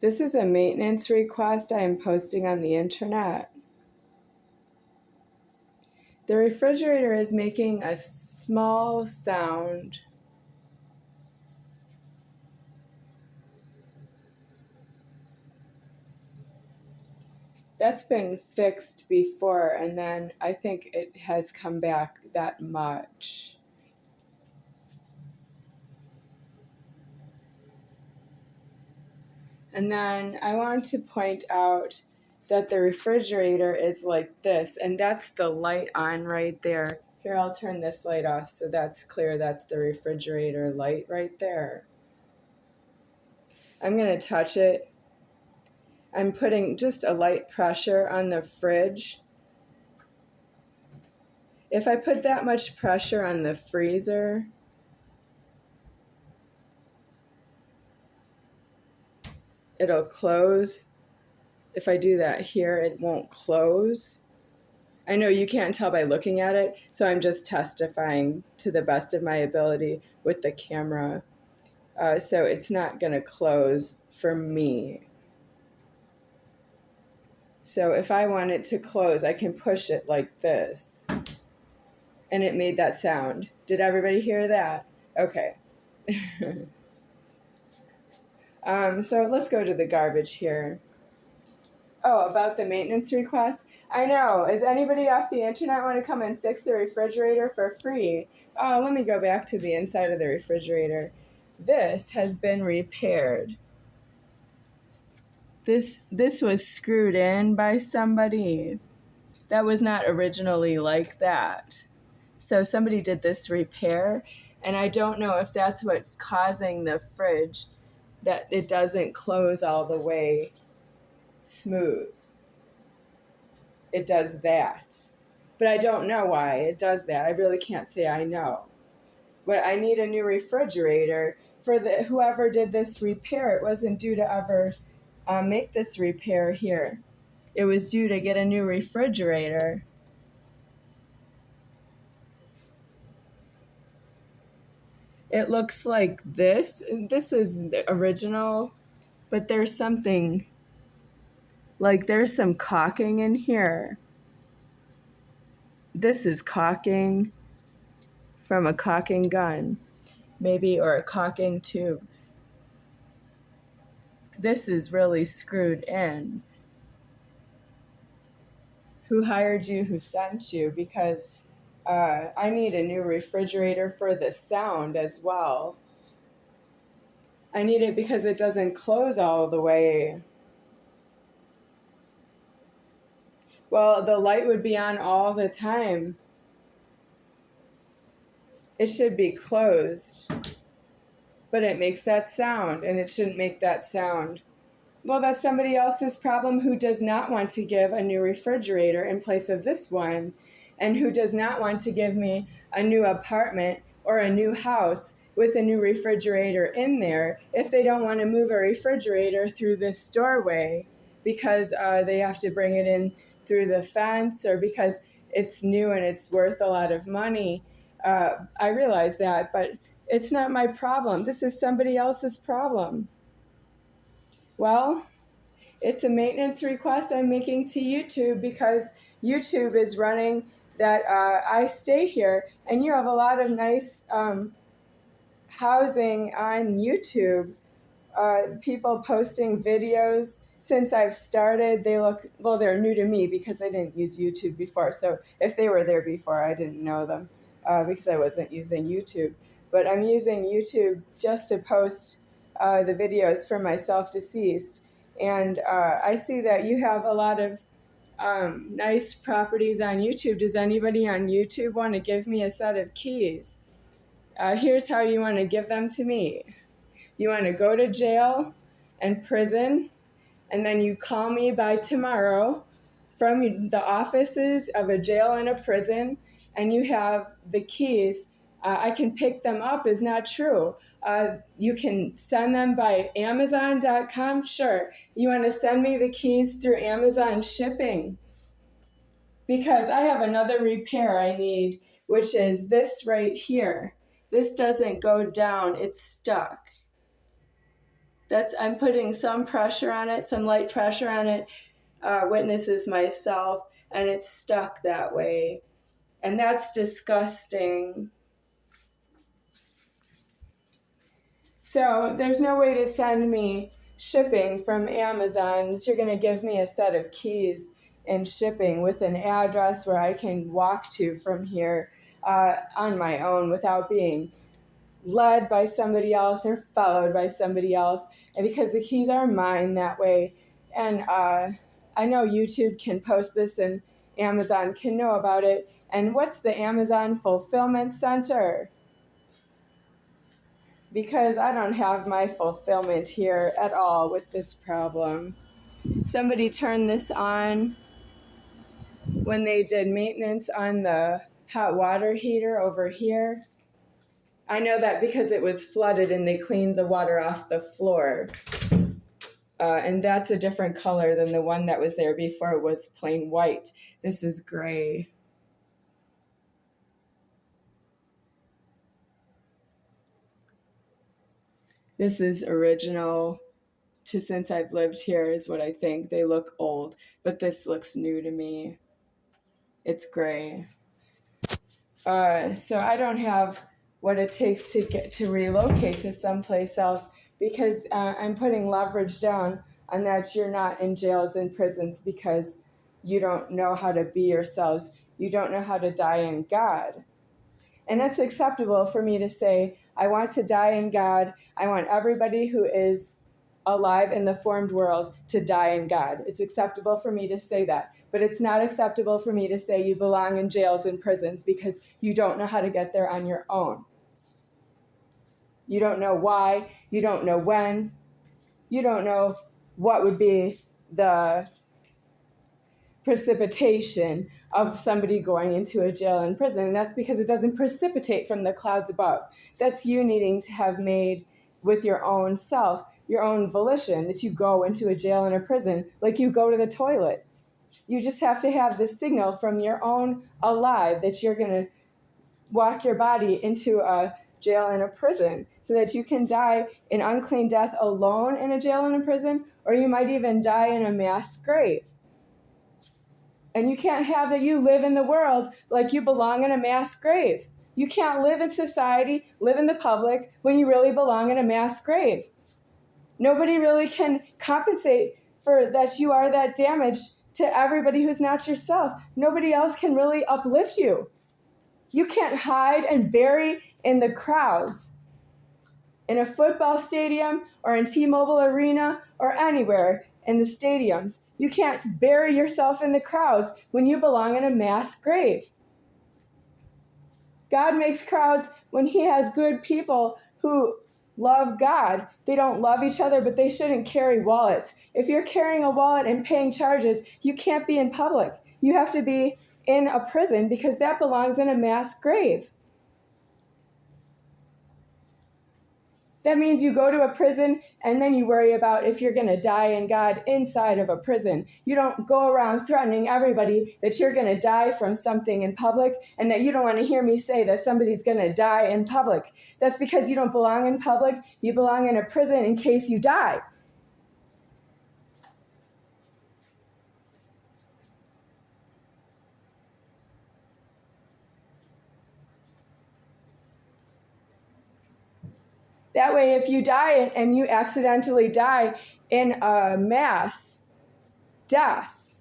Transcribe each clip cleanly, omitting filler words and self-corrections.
This is a maintenance request I am posting on the internet. The refrigerator is making a small sound. That's been fixed before, and then I think it has come back that much. And then I want to point out that the refrigerator is like this, and that's the light on right there. Here, I'll turn this light off so that's clear. That's the refrigerator light right there. I'm going to touch it. I'm putting just a light pressure on the fridge. If I put that much pressure on the freezer, it'll close. If I do that here, it won't close. I know you can't tell by looking at it, so I'm just testifying to the best of my ability with the camera. So it's not going to close for me. So if I want it to close, I can push it like this. And it made that sound. Did everybody hear that? Okay. So let's go to the garbage here. Oh, about the maintenance request? I know. Is anybody off the internet want to come and fix the refrigerator for free? Oh, let me go back to the inside of the refrigerator. This has been repaired. This was screwed in by somebody. That was not originally like that. So somebody did this repair, and I don't know if that's what's causing the fridge, that it doesn't close all the way smooth. It does that. But I don't know why it does that. I really can't say I know. But I need a new refrigerator for whoever did this repair. It wasn't due to ever make this repair here. It was due to get a new refrigerator. It looks like this. This is the original, but there's something, like there's some caulking in here. This is caulking from a caulking gun, maybe, or a caulking tube. This is really screwed in. Who hired you? Who sent you? Because I need a new refrigerator for the sound as well. I need it because it doesn't close all the way. Well, the light would be on all the time. It should be closed, but it makes that sound, and it shouldn't make that sound. Well, that's somebody else's problem who does not want to give a new refrigerator in place of this one, and who does not want to give me a new apartment or a new house with a new refrigerator in there if they don't want to move a refrigerator through this doorway because they have to bring it in through the fence, or because it's new and it's worth a lot of money. I realize that, but it's not my problem. This is somebody else's problem. Well, it's a maintenance request I'm making to YouTube because YouTube is running that I stay here, and you have a lot of nice housing on YouTube. People posting videos. Since I've started, they look, well, they're new to me because I didn't use YouTube before. So if they were there before, I didn't know them because I wasn't using YouTube. But I'm using YouTube just to post the videos for my self-deceased. And I see that you have a lot of nice properties on YouTube. Does anybody on YouTube want to give me a set of keys? Here's how you want to give them to me. You want to go to jail and prison, and then you call me by tomorrow from the offices of a jail and a prison, and you have the keys. I can pick them up is not true. You can send them by Amazon.com. Sure. You want to send me the keys through Amazon shipping? Because I have another repair I need, which is this right here. This doesn't go down. It's stuck. I'm putting some pressure on it, some light pressure on it. Witnesses myself, and it's stuck that way. And that's disgusting. So there's no way to send me shipping from Amazon that you're going to give me a set of keys and shipping with an address where I can walk to from here on my own without being led by somebody else or followed by somebody else. And because the keys are mine that way. And I know YouTube can post this and Amazon can know about it. And what's the Amazon Fulfillment Center? Because I don't have my fulfillment here at all with this problem. Somebody turned this on when they did maintenance on the hot water heater over here. I know that because it was flooded and they cleaned the water off the floor. And that's a different color than the one that was there before. It was plain white. This is gray. This is original to since I've lived here is what I think. They look old, but this looks new to me. It's gray. So I don't have what it takes to relocate to someplace else because I'm putting leverage down on that you're not in jails and prisons because you don't know how to be yourselves. You don't know how to die in God. And it's acceptable for me to say, I want to die in God. I want everybody who is alive in the formed world to die in God. It's acceptable for me to say that. But it's not acceptable for me to say you belong in jails and prisons because you don't know how to get there on your own. You don't know why. You don't know when. You don't know what would be the precipitation of somebody going into a jail and prison. And that's because it doesn't precipitate from the clouds above. That's you needing to have made with your own self, your own volition, that you go into a jail and a prison like you go to the toilet. You just have to have the signal from your own alive that you're going to walk your body into a jail and a prison so that you can die an unclean death alone in a jail and a prison, or you might even die in a mass grave. And you can't have that you live in the world like you belong in a mass grave. You can't live in society, live in the public, when you really belong in a mass grave. Nobody really can compensate for that you are that damaged to everybody who's not yourself. Nobody else can really uplift you. You can't hide and bury in the crowds in a football stadium or in T-Mobile Arena or anywhere in the stadiums. You can't bury yourself in the crowds when you belong in a mass grave. God makes crowds when he has good people who love God. They don't love each other, but they shouldn't carry wallets. If you're carrying a wallet and paying charges, you can't be in public. You have to be in a prison because that belongs in a mass grave. That means you go to a prison and then you worry about if you're going to die in God inside of a prison. You don't go around threatening everybody that you're going to die from something in public and that you don't want to hear me say that somebody's going to die in public. That's because you don't belong in public. You belong in a prison in case you die. That way, if you die and you accidentally die in a mass death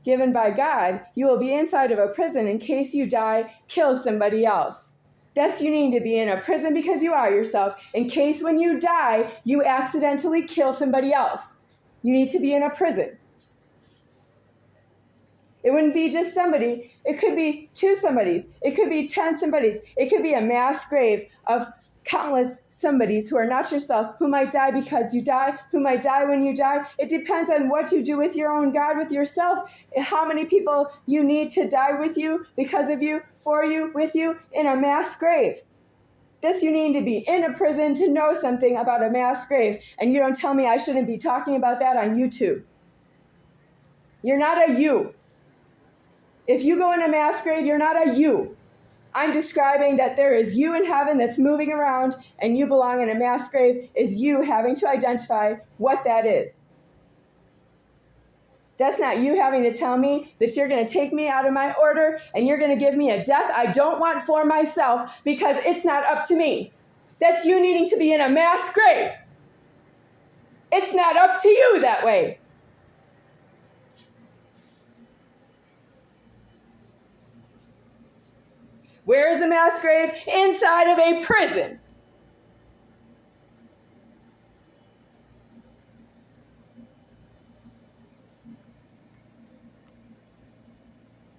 given by God, you will be inside of a prison in case you die, kill somebody else. That's you need to be in a prison because you are yourself. In case when you die, you accidentally kill somebody else. You need to be in a prison. It wouldn't be just somebody. It could be 2 somebodies. It could be 10 somebodies. It could be a mass grave of countless somebodies who are not yourself, who might die because you die, who might die when you die. It depends on what you do with your own God, with yourself, how many people you need to die with you, because of you, for you, with you, in a mass grave. This you need to be in a prison to know something about a mass grave, and you don't tell me I shouldn't be talking about that on YouTube. You're not a you. If you go in a mass grave, you're not a you. I'm describing that there is you in heaven that's moving around and you belong in a mass grave is you having to identify what that is. That's not you having to tell me that you're going to take me out of my order and you're going to give me a death I don't want for myself because it's not up to me. That's you needing to be in a mass grave. It's not up to you that way. Where is a mass grave? Inside of a prison.